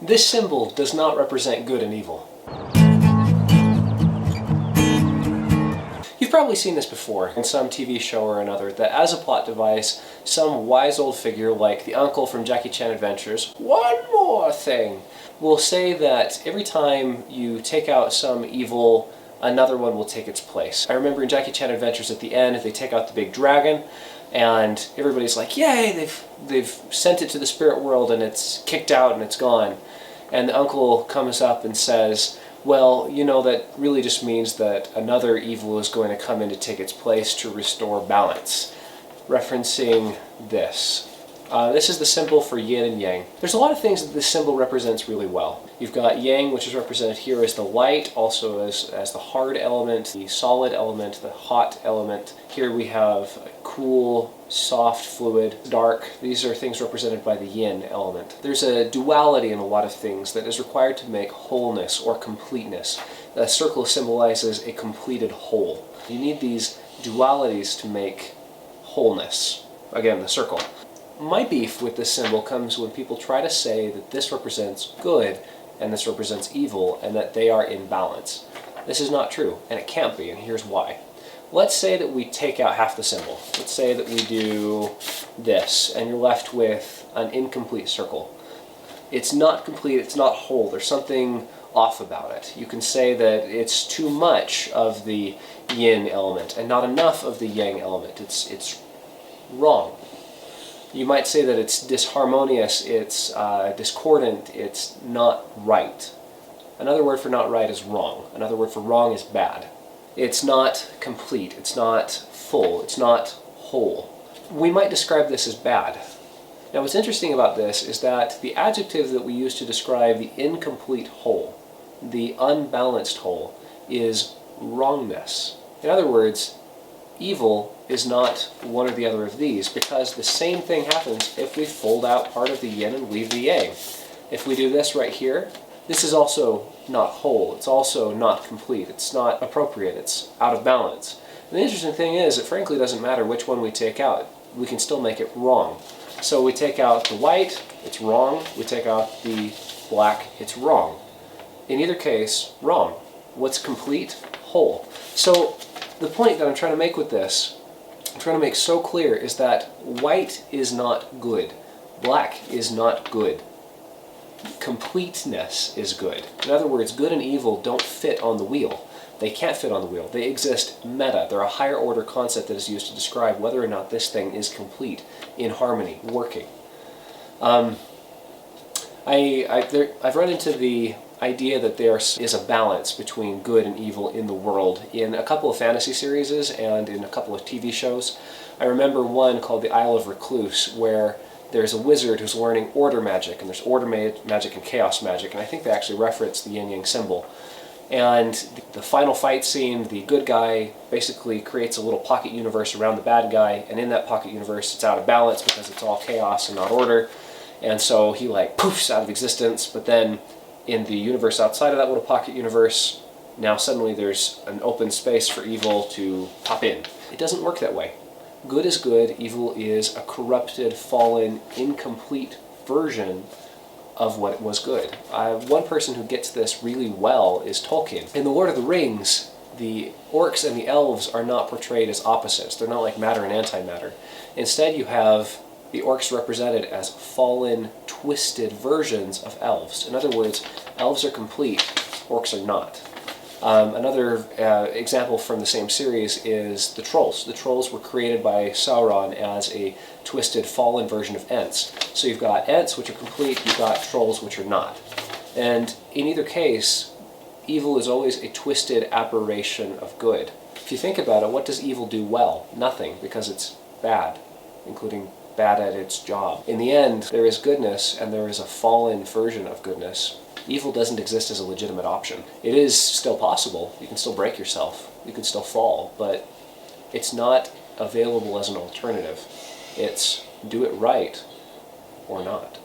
This symbol does not represent good and evil. You've probably seen this before in some TV show or another, that as a plot device, some wise old figure like the uncle from Jackie Chan Adventures, one more thing, will say that every time you take out some evil, another one will take its place. I remember in Jackie Chan Adventures at the end, they take out the big dragon, and everybody's like, yay, they've sent it to the spirit world and it's kicked out and it's gone. And the uncle comes up and says, well, you know, that really just means that another evil is going to come in to take its place to restore balance. Referencing this. This is the symbol for yin and yang. There's a lot of things that this symbol represents really well. You've got yang, which is represented here as the light, also as the hard element, the solid element, the hot element. Here we have cool, soft, fluid, dark. These are things represented by the yin element. There's a duality in a lot of things that is required to make wholeness or completeness. A circle symbolizes a completed whole. You need these dualities to make wholeness. Again, the circle. My beef with this symbol comes when people try to say that this represents good and this represents evil and that they are in balance. This is not true, and it can't be, and here's why. Let's say that we take out half the symbol. Let's say that we do this, and you're left with an incomplete circle. It's not complete, it's not whole, there's something off about it. You can say that it's too much of the yin element and not enough of the yang element. It's wrong. You might say that it's disharmonious, it's discordant, it's not right. Another word for not right is wrong. Another word for wrong is bad. It's not complete, it's not full, it's not whole. We might describe this as bad. Now what's interesting about this is that the adjective that we use to describe the incomplete whole, the unbalanced whole, is wrongness. In other words, evil is not one or the other of these, because the same thing happens if we fold out part of the yin and leave the yang. If we do this right here, this is also not whole, it's also not complete, it's not appropriate, it's out of balance. And the interesting thing is, it frankly doesn't matter which one we take out, we can still make it wrong. So we take out the white, it's wrong, we take out the black, it's wrong. In either case, wrong. What's complete? Whole. So the point that I'm trying to make with this, I'm trying to make so clear, is that white is not good. Black is not good. Completeness is good. In other words, good and evil don't fit on the wheel. They can't fit on the wheel. They exist meta. They're a higher order concept that is used to describe whether or not this thing is complete, in harmony, working. I've run into the idea that there is a balance between good and evil in the world in a couple of fantasy series and in a couple of TV shows. I remember one called The Isle of Recluse, where there's a wizard who's learning order magic, and there's order magic and chaos magic, and I think they actually reference the yin-yang symbol. And the final fight scene, the good guy basically creates a little pocket universe around the bad guy, and in that pocket universe it's out of balance because it's all chaos and not order, and so he like poofs out of existence. But then in the universe outside of that little pocket universe, now suddenly there's an open space for evil to pop in. It doesn't work that way. Good is good, evil is a corrupted, fallen, incomplete version of what was good. One person who gets this really well is Tolkien. In The Lord of the Rings, the orcs and the elves are not portrayed as opposites. They're not like matter and antimatter. Instead, you have the orcs represented as fallen, twisted versions of elves. In other words, elves are complete, orcs are not. Another example from the same series is the trolls. The trolls were created by Sauron as a twisted, fallen version of Ents. So you've got Ents, which are complete, you've got trolls, which are not. And in either case, evil is always a twisted aberration of good. If you think about it, what does evil do well? Nothing, because it's bad, including bad at its job. In the end, there is goodness, and there is a fallen version of goodness. Evil doesn't exist as a legitimate option. It is still possible. You can still break yourself. You can still fall, but it's not available as an alternative. It's do it right or not.